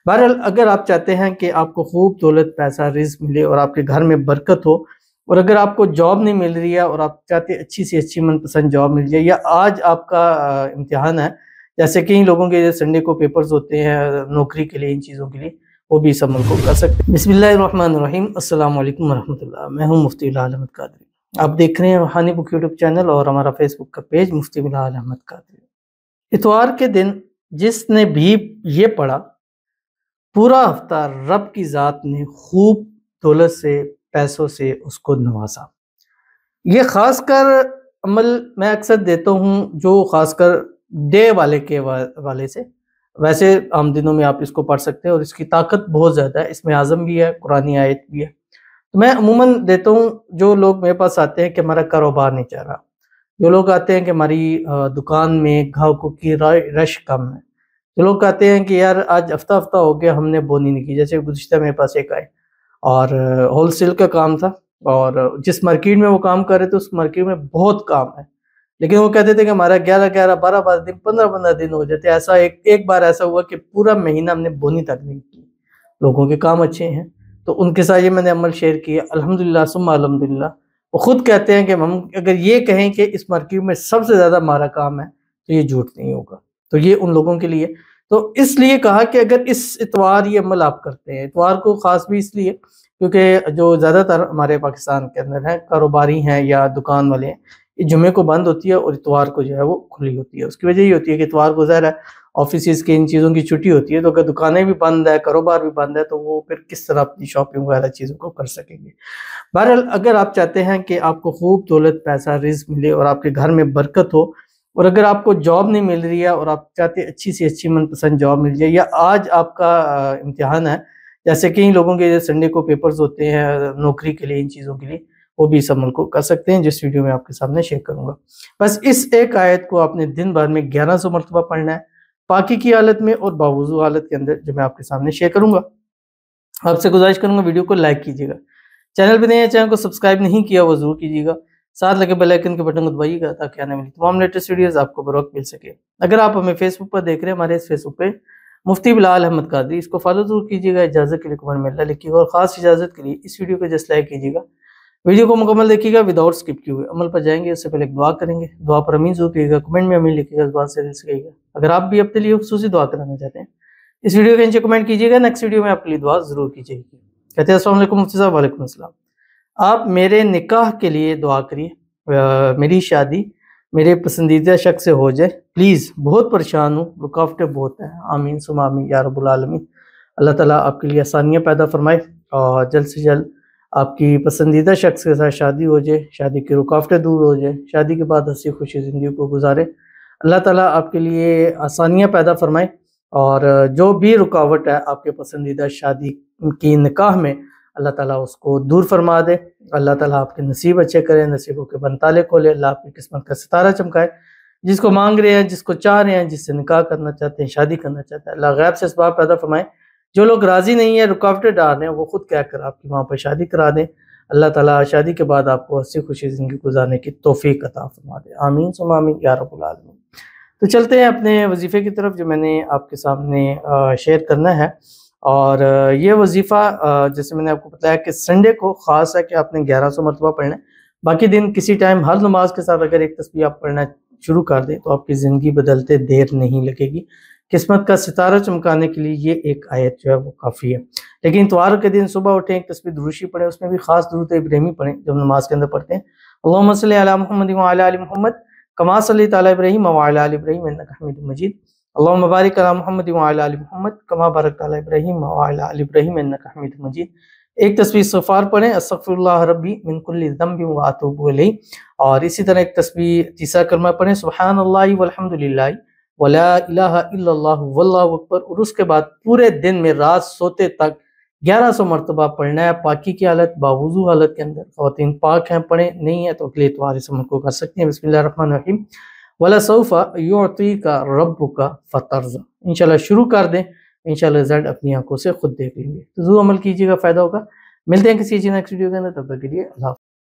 بہرحال اگر آپ چاہتے ہیں کہ آپ کو خوب دولت پیسہ رزق ملے اور آپ کے گھر میں برکت ہو، اور اگر آپ کو جاب نہیں مل رہی ہے اور آپ چاہتے ہیں اچھی سے اچھی من پسند جاب مل جائے، یا آج آپ کا امتحان ہے، جیسے کئی لوگوں کے سنڈے کو پیپرز ہوتے ہیں نوکری کے لیے، ان چیزوں کے لیے، وہ بھی اس عمل کو کر سکتے ہیں۔ بسم اللہ الرحمن الرحیم، السلام علیکم ورحمۃ اللہ۔ میں ہوں مفتی بلال احمد قادری، آپ دیکھ رہے ہیں روحانی بک یوٹیوب چینل اور ہمارا فیس بک کا پیج مفتی بلال احمد قادری۔ اتوار کے دن جس نے بھی یہ پڑھا، پورا ہفتہ رب کی ذات نے خوب دولت سے، پیسوں سے اس کو نوازا۔ یہ خاص کر عمل میں اکثر دیتا ہوں جو خاص کر ڈے والے کے والے سے، ویسے عام دنوں میں آپ اس کو پڑھ سکتے ہیں اور اس کی طاقت بہت زیادہ ہے، اس میں اعظم بھی ہے، قرآنی آیت بھی ہے۔ تو میں عموماً دیتا ہوں جو لوگ میرے پاس آتے ہیں کہ ہمارا کاروبار نہیں چل رہا، جو لوگ آتے ہیں کہ ہماری دکان میں گاہکوں کی رش کم ہے، جو لوگ کہتے ہیں کہ یار آج ہفتہ ہو گیا ہم نے بونی نہیں کی۔ جیسے گزشتہ میرے پاس ایک آئے اور ہول سیل کا کام تھا، اور جس مارکیٹ میں وہ کام کر رہے تھے اس مارکیٹ میں بہت کام ہے، لیکن وہ کہتے تھے کہ ہمارا 11 12 دن 15 دن ہو جاتے۔ ایسا ایک بار ایسا ہوا کہ پورا مہینہ ہم نے بونی تک نہیں کی۔ لوگوں کے کام اچھے ہیں تو ان کے ساتھ یہ میں نے عمل شیئر کیا، الحمدللہ ثم الحمدللہ۔ وہ خود کہتے ہیں کہ ہم اگر یہ کہیں کہ اس مارکیٹ میں سب سے زیادہ ہمارا کام ہے تو یہ جھوٹ نہیں ہوگا۔ تو یہ ان لوگوں کے لیے، تو اس لیے کہا کہ اگر اس اتوار یہ عمل آپ کرتے ہیں، اتوار کو خاص بھی اس لیے کیونکہ جو زیادہ تر ہمارے پاکستان کے اندر ہیں کاروباری ہیں یا دکان والے ہیں، یہ جمعے کو بند ہوتی ہے اور اتوار کو جو ہے وہ کھلی ہوتی ہے۔ اس کی وجہ یہ ہوتی ہے کہ اتوار کو ظاہر ہے آفیسز کے ان چیزوں کی چھٹی ہوتی ہے، تو اگر دکانیں بھی بند ہے، کاروبار بھی بند ہے، تو وہ پھر کس طرح اپنی شاپنگ وغیرہ چیزوں کو کر سکیں گے۔ بہرحال اگر آپ چاہتے ہیں کہ آپ کو خوب دولت پیسہ رزق ملے اور آپ کے گھر میں برکت ہو، اور اگر آپ کو جاب نہیں مل رہی ہے اور آپ چاہتے ہیں اچھی سے اچھی من پسند جاب مل جائے، یا آج آپ کا امتحان ہے، جیسے کئی لوگوں کے سنڈے کو پیپرز ہوتے ہیں نوکری کے لیے، ان چیزوں کے لیے، وہ بھی اس عمل کو کر سکتے ہیں جس ویڈیو میں آپ کے سامنے شیئر کروں گا۔ بس اس ایک آیت کو آپ نے دن بھر میں 1100 مرتبہ پڑھنا ہے، پاکی کی حالت میں اور باوضو حالت کے اندر، جو میں آپ کے سامنے شیئر کروں گا۔ آپ سے گزارش کروں گا ویڈیو کو لائک کیجیے گا، چینل پہ نئے ہیں چینل کو سبسکرائب نہیں کیا وہ ضرور کیجیے گا، ساتھ لگے بیل آئیکن کے بٹن کو دبائیے گا تاکہ آنے والی تمام لیٹسٹ ویڈیوز آپ کو بروقت مل سکے۔ اگر آپ ہمیں فیس بک پر دیکھ رہے ہیں، ہمارے اس فیس بک پہ مفتی بلال احمد قادری، اس کو فالو ضرور کیجیے گا، اجازت کے لیے کمنٹ میں اللہ لکھیے گا، اور خاص اجازت کے لیے اس ویڈیو کو جسٹ لائک کیجیے گا، ویڈیو کو مکمل دیکھیے گا وداؤٹ سکپ کیے ہوئے۔ عمل پر جائیں گے اس سے پہلے ایک دعا کریں گے، دعا پر امین ضرور کیجیے گا، کمنٹ میں امین لکھیے گا، دعا سے دل سے کہیے گا۔ اگر آپ بھی اپنے لیے خصوصی دعا کرانا چاہتے ہیں اس ویڈیو کے نیچے کمنٹ کیجیے گا، نیکسٹ ویڈیو میں آپ کے لیے دعا ضرور کی جائے گی۔ کہتے ہیں السلام علیکم مفتی صاحب۔ وعلیکم السلام۔ آپ میرے نکاح کے لیے دعا کریے، میری شادی میرے پسندیدہ شخص سے ہو جائے پلیز، بہت پریشان ہوں، رکاوٹیں بہت ہیں، آمین ثم آمین یا رب العالمین۔ اللہ تعالیٰ آپ کے لیے آسانیاں پیدا فرمائے اور جلد سے جلد آپ کی پسندیدہ شخص کے ساتھ شادی ہو جائے، شادی کی رکاوٹیں دور ہو جائے، شادی کے بعد ہنسی خوشی زندگی کو گزارے۔ اللہ تعالیٰ آپ کے لیے آسانیاں پیدا فرمائے، اور جو بھی رکاوٹ ہے آپ کے پسندیدہ شادی کی نکاح میں، اللہ تعالیٰ اس کو دور فرما دے۔ اللہ تعالیٰ آپ کے نصیب اچھے کرے، نصیبوں کے بند تالے کھولے، اللہ آپ کی قسمت کا ستارہ چمکائے۔ جس کو مانگ رہے ہیں، جس کو چاہ رہے ہیں، جس سے نکاح کرنا چاہتے ہیں، شادی کرنا چاہتے ہیں، اللہ غیب سے اسباب پیدا فرمائے۔ جو لوگ راضی نہیں ہیں، رکاوٹیں ڈال رہے ہیں، وہ خود کہہ کر آپ کی وہاں پر شادی کرا دیں۔ اللہ تعالیٰ شادی کے بعد آپ کو ہنسی خوشی زندگی گزارنے کی توفیق عطا فرما دے، آمین ثم آمین یا رب العالمین۔ تو چلتے ہیں اپنے وظیفے کی طرف جو میں نے آپ کے سامنے شیئر کرنا ہے، اور یہ وظیفہ جیسے میں نے آپ کو بتایا کہ سنڈے کو خاص ہے کہ آپ نے 1100 مرتبہ پڑھنا ہے، باقی دن کسی ٹائم ہر نماز کے ساتھ اگر ایک تسبیح آپ پڑھنا شروع کر دیں تو آپ کی زندگی بدلتے دیر نہیں لگے گی۔ قسمت کا ستارہ چمکانے کے لیے یہ ایک آیت جو ہے وہ کافی ہے۔ لیکن اتوار کے دن صبح اٹھیں، ایک تسبیح دروشی پڑھیں، اس میں بھی خاص درود ابراہیمی پڑھیں جو ہم نماز کے اندر پڑھتے ہیں، اللہم صلی علی محمد وعلی آل محمد کما صلیت علی ابراہیم وعلی آل ابراہیم انک حمید مجید، اللہم بارک علی محمد وعلی آل محمد کما بارکت علی ابراہیم وعلی آل ابراہیم انک حمید مجید۔ ایک تسبیح استغفار پڑھیں، استغفر اللہ ربی من کل ذنب واتوب الیہ، اور اسی طرح ایک تسبیح تیسرا کلمہ پڑھیں، سبحان اللہ والحمدللہ ولا الہ الا اللہ واللہ اکبر، اور اس کے بعد پورے دن میں رات سوتے تک 1100 مرتبہ پڑھنا ہے، پاکی کی حالت باوضو حالت کے اندر۔ خواتین پاک ہیں پڑھیں، نہیں ہے تو اگلے اتوار اس عمل کو کر سکتے ہیں۔ بسم اللہ الرحمن الرحیم، وَلَسَوْفَ يُعْطِيكَ رَبُّكَ فَتَرْضَىٰ۔ انشاءاللہ شروع کر دیں، انشاءاللہ رزلٹ اپنی آنکھوں سے خود دیکھ لیں گے۔ تو ضرور عمل کیجیے گا، فائدہ ہوگا۔ ملتے ہیں کسی چیز نیکسٹ ویڈیو کے اندر، تب تک کے لیے اللہ حافظ۔